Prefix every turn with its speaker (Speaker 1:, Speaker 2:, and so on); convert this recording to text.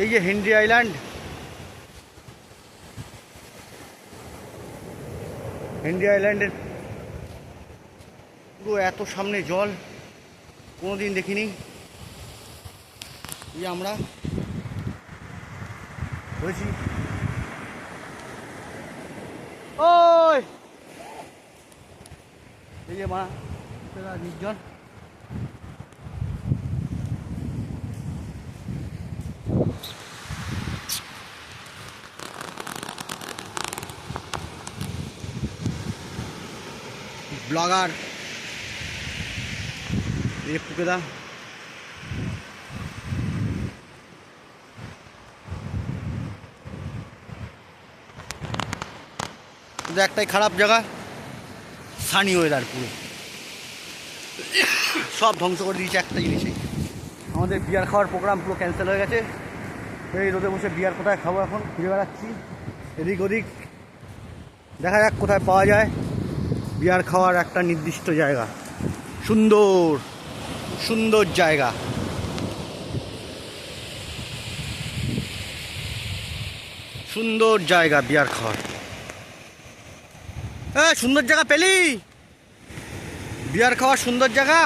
Speaker 1: এই যে Henry island, Henry আইল্যান্ডের পুরো এত সামনে জল কোনোদিন দেখিনি। এই আমরা হয়েছি ওই এই যে মা নির্জন, ব্লগার এই যে পুকেদা, শুধু একটাই খারাপ জায়গা, সানি ওয়েদার, পুরো সব ধ্বংস করে দিয়েছে একটা জিনিসে। আমাদের বিয়ার খাওয়ার প্রোগ্রাম পুরো ক্যান্সেল হয়ে গেছে। এই রোদে বসে বিয়ার কোথায় খাবো, এখন ঘুরে বেড়াচ্ছি এদিক ওদিক, দেখা যাক কোথায় পাওয়া যায় বিয়ার খাওয়ার একটা নির্দিষ্ট জায়গা, সুন্দর সুন্দর জায়গা। সুন্দর জায়গা বিয়ার খাওয়ার, সুন্দর জায়গা পেলি, বিয়ার খাওয়ার সুন্দর জায়গা।